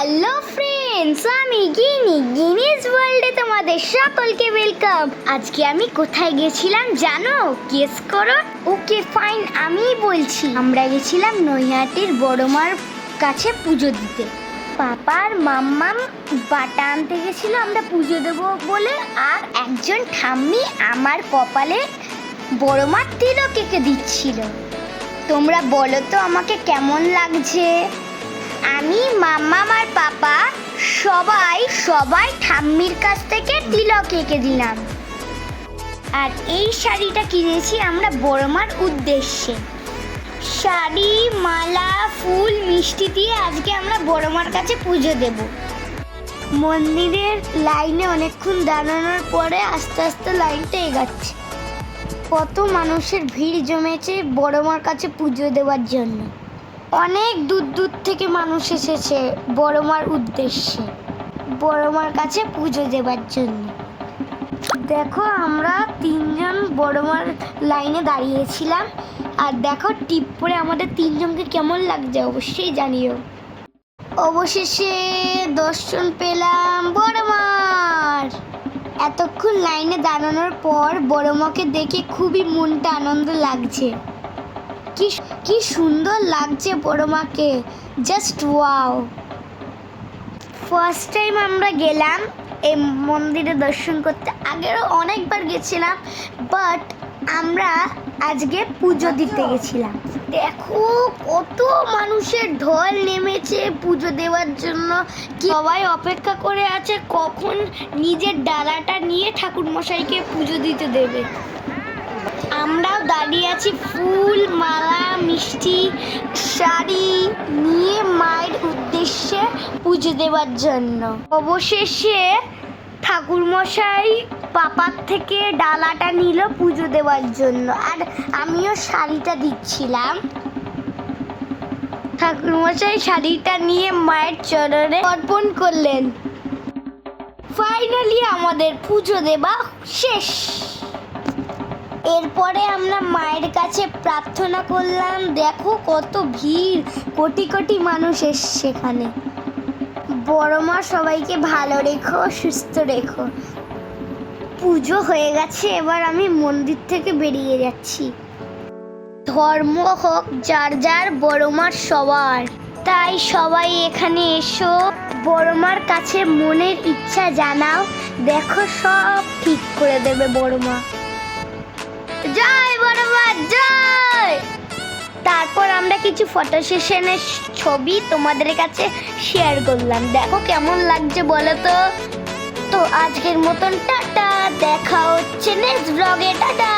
Hello friends, আমি Guinness ওয়ার্ল্ডে তোমাদের সকলকে ওয়েলকাম। আজকে আমি কোথায় গেছিলাম জানো? গেস করো। ওকে ফাইন, আমিই বলছি। আমরা গেছিলাম নৈহাটির বড়মার কাছে পুজো দিতে। পাপার মাম্মাম বাটা আনতে গেছিল আমরা পুজো দেবো বলে, আর একজন ঠাম্মি আমার কপালে বড়মার তিলক এঁকে দিচ্ছিল। তোমরা বলো তো আমাকে কেমন লাগছে? আমি মাম্মা আর পাপা সবাই ঠাম্মির কাছ থেকে তিলক এঁকে দিলাম। আর এই শাড়িটা কিনেছি আমরা বড়মার উদ্দেশ্যে। শাড়ি, মালা, ফুল, মিষ্টি দিয়ে আজকে আমরা বড়মার কাছে পুজো দেব। মন্দিরের লাইনে অনেকক্ষণ দাঁড়ানোর পরে আস্তে আস্তে লাইনটা এগাচ্ছে। কত মানুষের ভিড় জমেছে বড়মার কাছে পুজো দেওয়ার জন্য। অনেক দূর দূর থেকে মানুষ এসেছে বড়মার উদ্দেশ্যে, বড়মার কাছে পুজো দেওয়ার জন্য। দেখো আমরা তিনজন বড়মার লাইনে দাঁড়িয়েছিলাম, আর দেখো টিপ পরে আমাদের তিনজনকে কেমন লাগছে অবশ্যই জানিও। অবশেষে দর্শন পেলাম বড়মার। এতক্ষণ লাইনে দাঁড়ানোর পর বড়মাকে দেখে খুবই মনটা আনন্দ লাগছে। কি সুন্দর লাগছে বড়মাকে, জাস্ট ওয়াও। ফার্স্ট টাইম আমরা গেলাম এই মন্দিরে দর্শন করতে। আগেরও অনেকবার গেছিলাম, বাট আমরা আজকে পুজো দিতে গেছিলাম। দেখো কত মানুষের ঢল নেমেছে পুজো দেওয়ার জন্য। সবাই অপেক্ষা করে আছে কখন নিজের ডালাটা নিয়ে ঠাকুর মশাইকে পুজো দিতে দেবে। আমরাও দাঁড়িয়ে আছি ফুল, মালা, মিষ্টি, শাড়ি নিয়ে মায়ের উদ্দেশ্যে পুজো দেওয়ার জন্য। অবশেষে ঠাকুরমশাই পাপার থেকে ডালাটা নিল পুজো দেওয়ার জন্য, আর আমিও শাড়িটা দিচ্ছিলাম। ঠাকুরমশাই শাড়িটা নিয়ে মায়ের চরণে অর্পণ করলেন। ফাইনালি আমাদের পুজো দেওয়া শেষ। এরপরে আমরা মায়ের কাছে প্রার্থনা করলাম। দেখো কত ভিড়, কোটি কোটি মানুষ এসছে এখানে। বড়মা সবাইকে ভালো রেখো, সুস্থ রেখো। পুজো হয়ে গেছে, এবার আমি মন্দির থেকে বেরিয়ে যাচ্ছি। ধর্ম হোক যার যার, বড়মার সবার। তাই সবাই এখানে এসো, বড়মার কাছে মনের ইচ্ছা জানাও। দেখো সব ঠিক করে দেবে বড়মা। জয় বড়মা জয়। তারপর আমরা কিছু ফটো সেশনের ছবি তোমাদের কাছে শেয়ার করলাম। দেখো কেমন লাগছে বলো তো। তো আজকের মতন টাটা, দেখা হচ্ছে নেক্সট ব্লগে। টাটা।